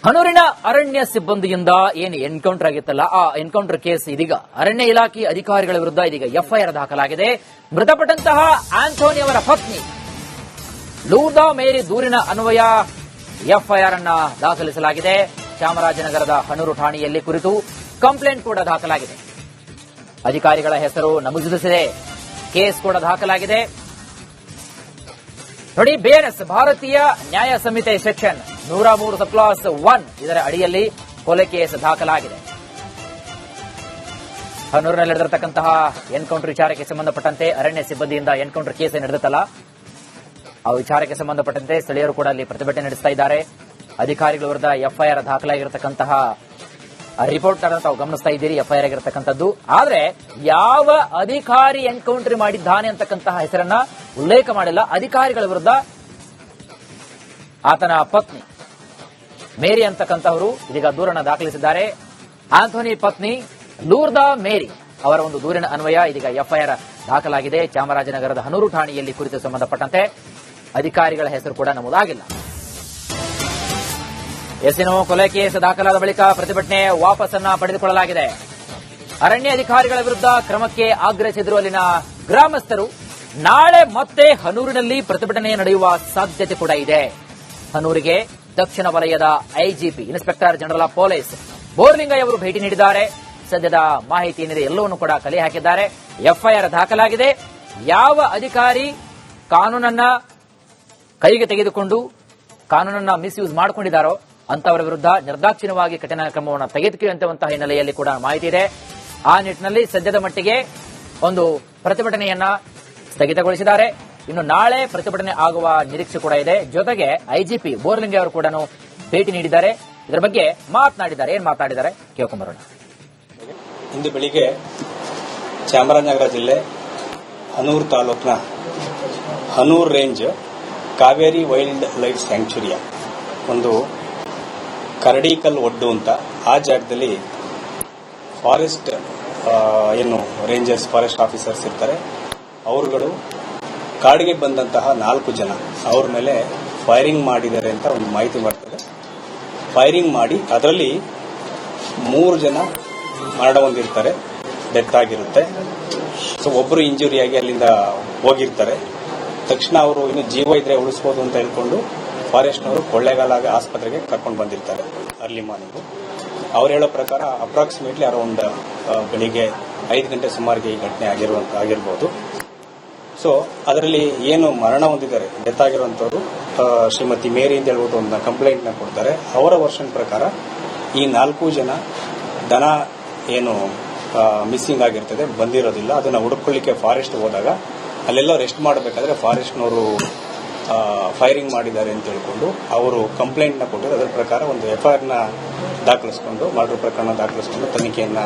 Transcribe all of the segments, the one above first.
ಹನೂರಿನ ಅರಣ್ಯ ಸಿಬ್ಬಂದಿಯಿಂದ ಏನು ಎನ್ಕೌಂಟರ್ ಆಗಿತ್ತಲ್ಲ, ಆ ಎನ್ಕೌಂಟರ್ ಕೇಸ್ ಇದೀಗ ಅರಣ್ಯ ಇಲಾಖೆ ಅಧಿಕಾರಿಗಳ ವಿರುದ್ಧ ಇದೀಗ ಎಫ್ಐಆರ್ ದಾಖಲಾಗಿದೆ. ಮೃತಪಟ್ಟಂತಹ ಆಂಥೋನಿ ಅವರ ಪತ್ನಿ ಲೂರ್ದಾ ಮೇರಿ ದೂರಿನ ಅನ್ವಯ ಎಫ್ಐಆರ್ ಅನ್ನ ದಾಖಲಿಸಲಾಗಿದೆ. ಚಾಮರಾಜನಗರದ ಹನೂರು ಠಾಣೆಯಲ್ಲಿ ಕುರಿತು ಕಂಪ್ಲೇಂಟ್ ಕೂಡ ದಾಖಲಾಗಿದೆ. ಅಧಿಕಾರಿಗಳ ಹೆಸರು ನಮೂದಿಸಿದೆ. ಕೇಸ್ ಕೂಡ ದಾಖಲಾಗಿದೆ. ನೋಡಿ, ಬಿಎನ್ಎಸ್ ಭಾರತೀಯ ನ್ಯಾಯ ಸಂಹಿತೆ ಸೆಕ್ಷನ್ 103 ಸಬ್ಕ್ಲಾಸ್ 1 ಇದರ ಅಡಿಯಲ್ಲಿ ಕೊಲೆ ಕೇಸ್ ದಾಖಲಾಗಿದೆ. ಹನೂರಿನಲ್ಲಿ ನಡೆದಿರತಕ್ಕಂತಹ ಎನ್ಕೌಂಟರ್ ವಿಚಾರಕ್ಕೆ ಸಂಬಂಧಪಟ್ಟಂತೆ ಅರಣ್ಯ ಸಿಬ್ಬಂದಿಯಿಂದ ಎನ್ಕೌಂಟರ್ ಕೇಸ್ ನಡೆದಿತ್ತಲ್ಲ, ಆ ವಿಚಾರಕ್ಕೆ ಸಂಬಂಧಪಟ್ಟಂತೆ ಸ್ಥಳೀಯರು ಕೂಡ ಅಲ್ಲಿ ಪ್ರತಿಭಟನೆ ನಡೆಸ್ತಾ ಇದ್ದಾರೆ. ಅಧಿಕಾರಿಗಳ ವಿರುದ್ಧ ಎಫ್ಐಆರ್ ದಾಖಲಾಗಿರತಕ್ಕಂತಹ ರಿಪೋರ್ಟ್ ತಾವು ಗಮನಿಸ್ತಾ ಇದ್ದೀರಿ. ಎಫ್ಐಆರ್ ಆಗಿರತಕ್ಕಂಥದ್ದು, ಆದರೆ ಯಾವ ಅಧಿಕಾರಿ ಎನ್ಕೌಂಟರ್ ಮಾಡಿದ್ದಾನೆ ಅಂತಕ್ಕಂತಹ ಹೆಸರನ್ನ ಉಲ್ಲೇಖ ಮಾಡಿಲ್ಲ. ಅಧಿಕಾರಿಗಳ ವಿರುದ್ಧ ಆತನ ಪತ್ನಿ ಮೇರಿ ಅಂತಕ್ಕಂಥವರು ಇದೀಗ ದೂರನ್ನು ದಾಖಲಿಸಿದ್ದಾರೆ. ಆಂಥೋನಿ ಪತ್ನಿ ಲೂರ್ದಾ ಮೇರಿ ಅವರ ಒಂದು ದೂರಿನ ಅನ್ವಯ ಇದೀಗ ಎಫ್ಐಆರ್ ದಾಖಲಾಗಿದೆ. ಚಾಮರಾಜನಗರದ ಹನೂರು ಠಾಣೆಯಲ್ಲಿ ಕುರಿತು ಸಂಬಂಧಪಟ್ಟಂತೆ ಅಧಿಕಾರಿಗಳ ಹೆಸರು ಕೂಡ ನಮೂದಾಗಿಲ್ಲ. ಎಸಿನೋ ಕೊಲೆ ಕೇಸ್ ದಾಖಲಾದ ಬಳಿಕ ಪ್ರತಿಭಟನೆ ವಾಪಸ್ಸನ್ನ ಪಡೆದುಕೊಳ್ಳಲಾಗಿದೆ. ಅರಣ್ಯ ಅಧಿಕಾರಿಗಳ ವಿರುದ್ಧ ಕ್ರಮಕ್ಕೆ ಆಗ್ರಹಿಸಿದ್ರು ಅಲ್ಲಿನ ಗ್ರಾಮಸ್ಥರು. ನಾಳೆ ಮತ್ತೆ ಹನೂರಿನಲ್ಲಿ ಪ್ರತಿಭಟನೆ ನಡೆಯುವ ಸಾಧ್ಯತೆ ಕೂಡ ಇದೆ. ಹನೂರಿಗೆ ದಕ್ಷಿಣ ವಲಯದ IGP inspector general of police Borlingaiah ಅವರು ಭೇಟಿ ನೀಡಿದ್ದಾರೆ. ಸದ್ಯದ ಮಾಹಿತಿ ಏನಿದೆ ಎಲ್ಲವನ್ನೂ ಕೂಡ ಕಲೆ ಹಾಕಿದ್ದಾರೆ. ಎಫ್ಐಆರ್ ದಾಖಲಾಗಿದೆ. ಯಾವ ಅಧಿಕಾರಿ ಕಾನೂನನ್ನ ಕೈಗೆ ತೆಗೆದುಕೊಂಡು ಕಾನೂನನ್ನ ಮಿಸ್ಯೂಸ್ ಮಾಡಿಕೊಂಡಿದ್ದಾರೋ ಅಂತವರ ವಿರುದ್ಧ ನಿರ್ದಾಕ್ಷಿಣ್ಯವಾಗಿ ಕಠಿಣ ಕ್ರಮವನ್ನು ತೆಗೆದುಕೊಳ್ಳುವಂತಹ ಹಿನ್ನೆಲೆಯಲ್ಲಿ ಕೂಡ ಮಾಹಿತಿ ಇದೆ. ಆ ನಿಟ್ಟಿನಲ್ಲಿ ಸದ್ಯದ ಮಟ್ಟಿಗೆ ಒಂದು ಪ್ರತಿಭಟನೆಯನ್ನ ಸ್ಥಗಿತಗೊಳಿಸಿದ್ದಾರೆ. ಇನ್ನು ನಾಳೆ ಪ್ರತಿಭಟನೆ ಆಗುವ ನಿರೀಕ್ಷೆ ಕೂಡ ಇದೆ. ಜೊತೆಗೆ ಐಜಿಪಿ ಬೋರ್ಲಿಂಗ ಅವರು ಕೂಡ ಭೇಟಿ ನೀಡಿದ್ದಾರೆ. ಇದರ ಬಗ್ಗೆ ಮಾತನಾಡಿದ್ದಾರೆ. ಏನ್ ಮಾತನಾಡಿದ್ದಾರೆ ಕೇಳ್ಕೊಂಬರೋಣ. ಇಂದು ಬೆಳಿಗ್ಗೆ ಚಾಮರಾಜನಗರ ಜಿಲ್ಲೆ ಹನೂರು ತಾಲೂಕಿನ Hanur range Kaveri wildlife ಸ್ಯಾಂಕ್ಚುರಿಯ ಒಂದು ಕರಡಿಕಲ್ ಒಡ್ಡು ಅಂತ ಆ ಜಾಗದಲ್ಲಿ ಫಾರೆಸ್ಟ್ ಏನು ರೇಂಜರ್ಸ್ ಫಾರೆಸ್ಟ್ ಆಫೀಸರ್ಸ್ ಇರ್ತಾರೆ, ಅವರುಗಳು ಕಾಡಿಗೆ ಬಂದಂತಹ 4 ಜನ ಅವ್ರ ಮೇಲೆ ಫೈರಿಂಗ್ ಮಾಡಿದ್ದಾರೆ ಅಂತ ಒಂದು ಮಾಹಿತಿ ಬರ್ತದೆ. ಫೈರಿಂಗ್ ಮಾಡಿ ಅದರಲ್ಲಿ 3 ಜನ ಮರಣ ಹೊಂದಿರ್ತಾರೆ, ಡೆತ್ ಆಗಿರುತ್ತೆ. ಸೊ ಒಬ್ಬರು ಇಂಜುರಿಯಾಗಿ ಅಲ್ಲಿಂದ ಹೋಗಿರ್ತಾರೆ. ತಕ್ಷಣ ಅವರು ಇನ್ನು ಜೀವ ಇದ್ರೆ ಉಳಿಸಬಹುದು ಅಂತ ಹೇಳ್ಕೊಂಡು ಫಾರೆಸ್ಟ್ನವರು ಕೊಳ್ಳೇಗಾಲ ಆಸ್ಪತ್ರೆಗೆ ಕರ್ಕೊಂಡು ಬಂದಿರ್ತಾರೆ ಅರ್ಲಿ ಮಾರ್ನಿಂಗ್. ಅವ್ರು ಹೇಳೋ ಪ್ರಕಾರ ಅಪ್ರಾಕ್ಸಿಮೇಟ್ಲಿ ಅರೌಂಡ್ ಬೆಳಿಗ್ಗೆ 5 ಗಂಟೆ ಸುಮಾರಿಗೆ ಈ ಘಟನೆ ಆಗಿರಬಹುದು. ಸೊ ಅದರಲ್ಲಿ ಏನು ಮರಣ ಹೊಂದಿದ್ದಾರೆ, ಡೆತ್ ಆಗಿರುವಂತವರು ಶ್ರೀಮತಿ ಮೇರಿ ಅಂತ ಹೇಳ್ಬಿಟ್ಟು ಒಂದು ಕಂಪ್ಲೇಂಟ್ ನ ಕೊಡ್ತಾರೆ. ಅವರ ವರ್ಷನ್ ಪ್ರಕಾರ ಈ 4 ಜನ ದನ ಏನು ಮಿಸ್ಸಿಂಗ್ ಆಗಿರ್ತದೆ, ಬಂದಿರೋದಿಲ್ಲ. ಅದನ್ನ ಹುಡುಕೊಳ್ಳಿಕ್ಕೆ ಫಾರೆಸ್ಟ್ ಹೋದಾಗ ಅಲ್ಲೆಲ್ಲ ರೆಸ್ಟ್ ಮಾಡಬೇಕಾದ್ರೆ ಫಾರೆಸ್ಟ್ನವರು ಫೈರಿಂಗ್ ಮಾಡಿದ್ದಾರೆ ಅಂತ ಹೇಳ್ಕೊಂಡು ಅವರು ಕಂಪ್ಲೇಂಟ್ ನ ಕೊಟ್ಟಿದ್ದಾರೆ. ಅದರ ಪ್ರಕಾರ ಒಂದು ಎಫ್ಐಆರ್ ನ ದಾಖಲಿಸಿಕೊಂಡು ಮರ್ಡರ್ ಪ್ರಕರಣ ದಾಖಲಿಸಿಕೊಂಡು ತನಿಖೆಯನ್ನ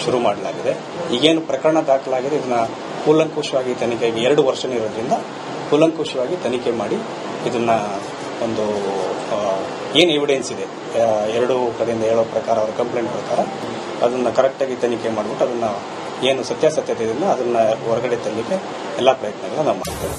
ಶುರು ಮಾಡಲಾಗಿದೆ. ಈಗೇನು ಪ್ರಕರಣ ದಾಖಲಾಗಿದೆ ಇದನ್ನ ಕೂಲಂಕುಷವಾಗಿ ತನಿಖೆಗೆ 2 ವರ್ಷ ಇರೋದ್ರಿಂದ ಕೂಲಂಕುಷವಾಗಿ ತನಿಖೆ ಮಾಡಿ ಇದನ್ನ ಒಂದು ಏನು ಎವಿಡೆನ್ಸ್ ಇದೆ 2 ಕಡೆಯಿಂದ ಹೇಳೋ ಪ್ರಕಾರ ಅವರ ಕಂಪ್ಲೇಂಟ್ ಪ್ರಕಾರ ಅದನ್ನ ಕರೆಕ್ಟಾಗಿ ತನಿಖೆ ಮಾಡಿಬಿಟ್ಟು ಅದನ್ನ ಏನು ಸತ್ಯಾಸತ್ಯತೆ ಇದೆಯಲ್ಲ ಅದನ್ನ ಹೊರಗಡೆ ತರಲಿಕ್ಕೆ ಎಲ್ಲಾ ಪ್ರಯತ್ನಗಳನ್ನ ನಾವು ಮಾಡ್ತೇವೆ.